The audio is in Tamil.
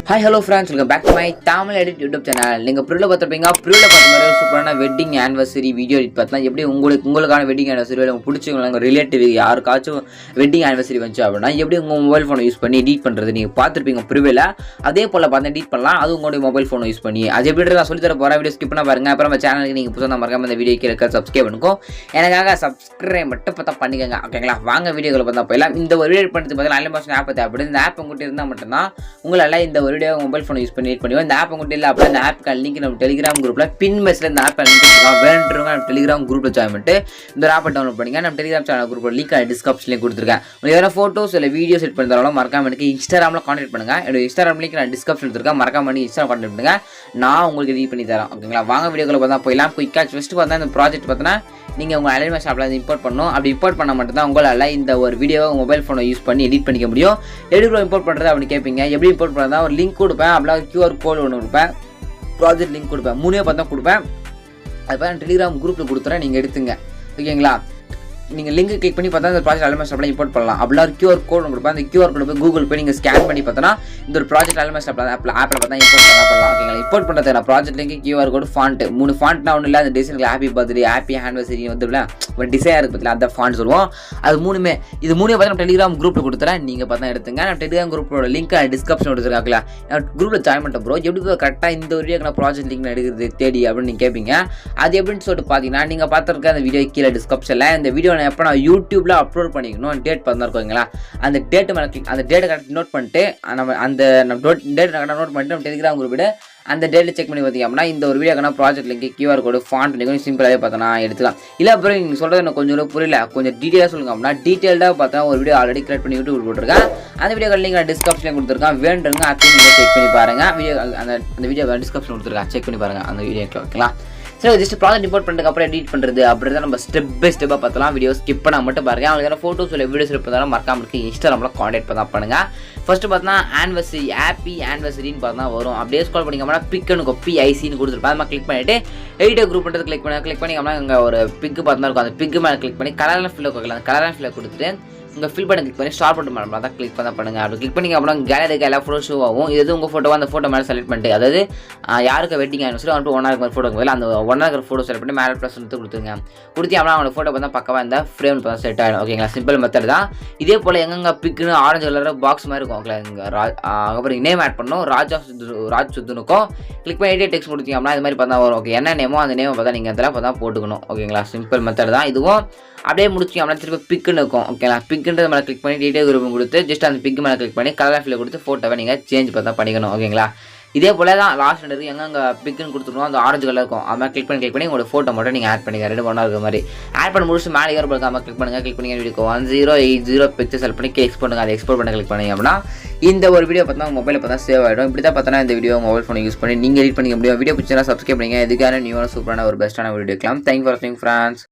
Hi hello friends, welcome back to my Tamil Edit YouTube channel. நீங்க ப்ரிவ்ல பார்த்திருப்பீங்க. ப்ரிவ்ல பார்த்த மாதிரி சூப்பரான வெட்டிங் ஆனிவர்சரி வீடியோ எடிட் பார்த்தா எப்படி உங்களுக்கான வெட்டிங் ஆனிவர்சரி உங்களுக்கு பிடிச்சவங்க ரிலேட்டிவ் யாருக்காச்சும் வெட்டிங் ஆனிவர்சரி வந்துச்சு அப்படின்னா எப்படி உங்க மொபைல் ஃபோனை யூஸ் பண்ணி எடிட் பண்றது நீங்க பார்த்திருப்பீங்க ப்ரிவ்ல. அதே போல பார்த்து எடிட் பண்ணலாம். அது உங்களுடைய மொபைல் ஃபோனை யூஸ் பண்ணி அது எப்படி நான் சொல்லி தர போற வீடியோ ஸ்கிப் பண்ண பாருங்க. அப்புறம் நம்ம சேனலுக்கு நீங்க புதுசா மறக்காம இந்த வீடியோக்கு இருக்க சப்ஸ்கிரைப் பண்ணுங்க. எனக்காக சப்ஸ்கிரைப் மட்டும் பார்த்தா பண்ணிக்கங்க. ஓகேங்களா? வாங்க வீடியோக்குள்ள பார்த்தா போயிடலாம். இந்த ஒரு வீடியோ பண்ணதுக்கு பதிலா அனிமேஷன் ஆப் தேவைப்படுது. இந்த ஆப் உங்ககிட்ட இருந்தா மட்டும்தான் உங்களால இந்த ஒரு வீடியோ மொபைல் ஃபோன் யூஸ் பண்ணி பண்ணுவோம். இந்த ஆப் உங்கள்கிட்ட இல்லை அப்படின்னா இந்த ஆப்புக்கான லிங்க் நம்ம டெலிகிராம் குரூப்பில் பின் மெசேஜில் இந்த ஆப் லிங்க் வச்சுருக்கோம். வேண்டுறவங்க நம்ம டெலிகிராம் குரூப்பில் ஜாயின் பண்ணிட்டு இந்த ஆப்பை டவுன்லோட் பண்ணிங்க. நம்ம டெலிகிராம் சேனல் குரூப்பில் லிங்க் டிஸ்கிரிப்ஷன்லேயே கொடுத்துருக்கேன். உங்களுக்கு எதாவது ஃபோட்டோஸ் இல்லை வீடியோஸ் செட் பண்ணி தரலாம் மறக்காம எனக்கு இன்ஸ்டாகிராமில் கான்டெக்ட் பண்ணுங்கள். என்னோட இன்ஸ்டாகிராம் லிங்க் நான் டிஸ்கிரிப்ஷன் எடுத்துருக்கேன். மறக்காம எனக்கு இன்ஸ்டாகிராம் கான்டெக்ட் பண்ணுங்கள். நான் உங்களுக்கு ரெடி பண்ணி தரேன். ஓகேங்களா? வாங்க வீடியோக்குள்ள பார்த்தா போயிடலாம். குயிக்காக ஃபஸ்ட்டு பார்த்தா இந்த ப்ராஜெக்ட் பார்த்தோன்னா நீங்கள் உங்கள் அலைன்மெண்ட் ஷாப்பில் இம்போர்ட் பண்ணணும். அப்படி இம்போர்ட் பண்ண மட்டும்தான் உங்களால் இந்த ஒரு வீடியோவை மொபைல் ஃபோனை யூஸ் பண்ணி எடிட் பண்ணிக்க முடியும். எப்படி இம்போர்ட் பண்ணுறது அப்படின்னு கேட்பீங்க. எப்படி இம்போர்ட் பண்ணுறதா ஒரு லிங்க் கொடுப்பேன். அப்படியே QR கோட் ஒன்று கொடுப்பேன். ப்ராஜெக்ட் லிங்க் கொடுப்பேன். 3 பார்த்தா கொடுப்பேன். அது பார்த்தா டெலிகிராம் குரூப்பில் கொடுத்துறேன். நீங்கள் எடுத்துங்க. ஓகேங்களா? நீங்கள் லிங்க் கிளிக் பண்ணி பார்த்தா இந்த ப்ராஜெக்ட் அலைன்மெண்ட் ஷாப்பில் இம்போர்ட் பண்ணலாம். அப்படிலாம் QR கோட் ஒன்று கொடுப்பேன். அந்த QR கோட் போய் கூகுள் போய் நீங்கள் ஸ்கேன் பண்ணி பார்த்தோன்னா இந்த ஒரு ப்ராஜெக்ட் அலைன்மெண்ட் ஷாப்பில் ஆப்பில் பார்த்தா இம்போர்ட் பண்ணலாம். ஓகேங்களா? இம்போர்ட் பண்ணுறது நான் project link QR code font 3 ஃபாண்ட்னா ஒன்றும் இல்லை. அந்த டிசைனுக்கு ஹாப்பி பர்த்டே ஹாப்பி ஆனிவர்சரி வந்து ஒரு டிசைன் இருக்குது பார்த்தீங்களா, அந்த ஃபாண்ட் சொல்லுவோம். அது மூணுமே பார்த்தா நம்ம டெலிகிராம் குரூப்பில் கொடுத்துறேன். நீங்கள் பார்த்தா எடுத்துங்க. நான் டெலிகிராம் குரூப்போட லிங்க் டிஸ்கிரிப்ஷன் கொடுத்துருக்காங்களா குரூப்பில் ஜாயின் பண்ணிட்டேன் ப்ரோ. எப்படி கரெக்டாக இந்த ஒரு வீடியோக்கு நான் ப்ராஜெக்ட் லிங்க் எடுக்கிறது தேடி அப்படின்னு நீங்கள் கேட்பீங்க. அது எப்படின்னு சொல்லிட்டு பார்த்தீங்கன்னா நீங்கள் பார்த்துருக்க அந்த வீடியோ கீழே டிஸ்கிரிப்ஷனில் இந்த வீடியோ நான் எப்போ நான் யூடியூப்ல அப்லோட் பண்ணிக்கணும் டேட் பார்த்தா இருக்கீங்களா, அந்த டேட்டு மேலே கிளிக் அந்த டேட்டை கரெக்டாக நோட் பண்ணிட்டு நம்ம டேட் கரெக்டாக நோட் பண்ணிட்டு நம்ம டெலிகிராம் குரூப்பில் அந்த டேட்டில் செக் பண்ணி பார்த்தீங்க அப்படின்னா இந்த ஒரு வீடியோக்கான ப்ராஜெக்ட் லிங்க் QR கோடு ஃபாண்ட் நீங்கள் சிம்பிளாகவே பார்த்தோன்னா எடுத்துக்கலாம். இல்லை அப்புறம் நீங்கள் சொல்கிறது எனக்கு கொஞ்சம் புரியல, கொஞ்சம் டீட்டெயிலாக சொல்லுங்க அப்படின்னா டீட்டெயில்டாக பார்த்தா ஒரு வீடியோ ஆல்ரெடி கிரியேட் பண்ணி யூடியூப் போட்டிருக்கேன். அந்த வீடியோ லிங்க் நான் டிஸ்கிரிப்ஷனில் கொடுத்துருக்கேன். வேண்டுங்க அதையும் நீங்கள் செக் பண்ணி பாருங்கள். வீடியோ அந்த வீடியோ டிஸ்கிரிப்ஷன் கொடுத்துருக்கேன். செக் பண்ணி பாருங்கள் அந்த வீடியோ. ஓகேங்களா? சரி, ஜஸ்ட் ப்ராஜெக்ட் இம்போர்ட் பண்ணுறதுக்கு அப்புறம் எடிட் பண்ணுறது அப்படின்றத நம்ம ஸ்டெப் பை ஸ்டெப்பாக பார்த்தலாம். வீடியோ ஸ்கிப் பண்ண மட்டும் பாருங்கள். அவங்களுக்கு ஃபோட்டோஸ் இல்லை வீடியோஸ் இருந்தாலும் மறக்காம இருக்கு இன்ஸ்டாகிராமில் கான்டெக்ட் பண்ண பண்ணுங்கள். ஃபஸ்ட்டு பார்த்தா ஆனிவர்சரி ஹாப்பி ஆனிவர்சரின்னு பார்த்தா வரும். அப்படியே ஸ்கால் பண்ணிங்கன்னா பிக்குன்னு PICன்னு கொடுத்துருப்பேன். அது மாதிரி கிளிக் பண்ணிவிட்டு எடிட்டர் குரூப் பண்ணுறது கிளிக் பண்ணிங்கன்னா இங்கே ஒரு பிக்கு பார்த்தா இருக்கும். அந்த பிக்கு மேலே கிளிக் பண்ணி கலரான ஃபில்லை கொடுக்கலாம். அந்த கலரான ஃபில்லை கொடுத்துட்டு உங்கள் ஃபில் பண்ண கிளிக் பண்ணி ஸ்டார்ட் பண்ண மேலே தான் கிளிக் பண்ண பண்ணுங்கள். அப்படி கிளிக் பண்ணிங்க அப்புறம் கேலரிக்கு எல்லா ஃபோட்டோ ஷோ ஆகும். இது உங்கள் ஃபோட்டோவாக அந்த ஃபோட்டோ மேலே செலக்ட் பண்ணிட்டு அதாவது யாருக்கு வெட்டிங் ஆனிவர்சரி அவன் 1 இருக்கிற ஃபோட்டோ பதில் அந்த 1 இருக்கிற ஃபோட்டோ செலக்ட் பண்ணி மேலே ப்ளஸ் வந்து கொடுத்துருங்க. கொடுத்தி அப்படின்னா அவங்களோட ஃபோட்டோ பார்த்தா பக்கவாக இந்த ஃப்ரேம் பார்த்தா செட் ஆகிடும். ஓகேங்களா? சிம்பிள் மெத்தட் தான். இதே போல் எங்கெங்கே பிக்குன்னு ஆரஞ்சு கலர் பாக்ஸ் மாதிரி இருக்கும். ஓகே, இங்கே அப்புறம் நேம் ஆட் பண்ணணும். ராஜ் சுத்துனுக்கும் கிளிக் பண்ணி எடிட் டெக்ஸ்ட் கொடுத்தீங்க அப்படின்னா இது மாதிரி பார்த்தா வரும். ஓகே, என்ன நேமோ அந்த நேமை பார்த்தா நீங்கள் அதில் பார்த்தா போட்டுக்கணும். ஓகேங்களா? சிம்பிள் மெத்தட் தான் இதுவும். அப்படியே முடிச்சிங்க அப்படின்னா திருப்பி பிக்குன்னு இருக்கும். ஓகேங்களா? பிக்குன்றது மேலே கிளிக் பண்ணி டீட்டெயில் குரூப் கொடுத்து ஜஸ்ட் அந்த பிக்கு மேலே கிளிக் பண்ணி கலர் ஃபில்லை கொடுத்து ஃபோட்டோவை நீங்கள் சேஞ்ச் பார்த்தா பண்ணிக்கணும். ஓகேங்களா? இதே போல தான் லாஸ்ட் இருக்குது எங்கே பிக்குன்னு கொடுத்துருவோம். அந்த ஆரஞ்சு கலர் இருக்கும். அது மாதிரி கிளிக் பண்ணி உங்களோட ஃபோட்டோ மட்டும் நீங்கள் ஆட் பண்ணிக்க 2 ஒன்றா இருக்கிற மாதிரி ஆட் பண்ணி முடிச்சு மேலே இருக்க மாதிரி கிளிக் பண்ணி வீடியோ 1080 பிக்சர் செலக்ட் பண்ணி எக்ஸ்போர்ட் பண்ணுங்கள். அதை எக்ஸ்போர்ட் பண்ணி கிளிக் பண்ணிங்க அப்படின்னா இந்த ஒரு வீடியோ பார்த்தா மொபைலில் பார்த்தா சேவ் ஆகிடும். இப்படி தான் பார்த்தா இந்த வீடியோ மொபைல் ஃபோனை யூஸ் பண்ணி நீங்கள் எடிட் பண்ணிக்க முடியும். வீடியோ பிடிச்சா சப்ஸ்கிரைப் பண்ணிங்க. எதுக்கான நியூவான சூப்பரான ஒரு பெஸ்ட்டான வீடியோ எடுக்கலாம். தேங்க்யூ ஃபார் வாட்சிங் ஃப்ரெண்ட்ஸ்.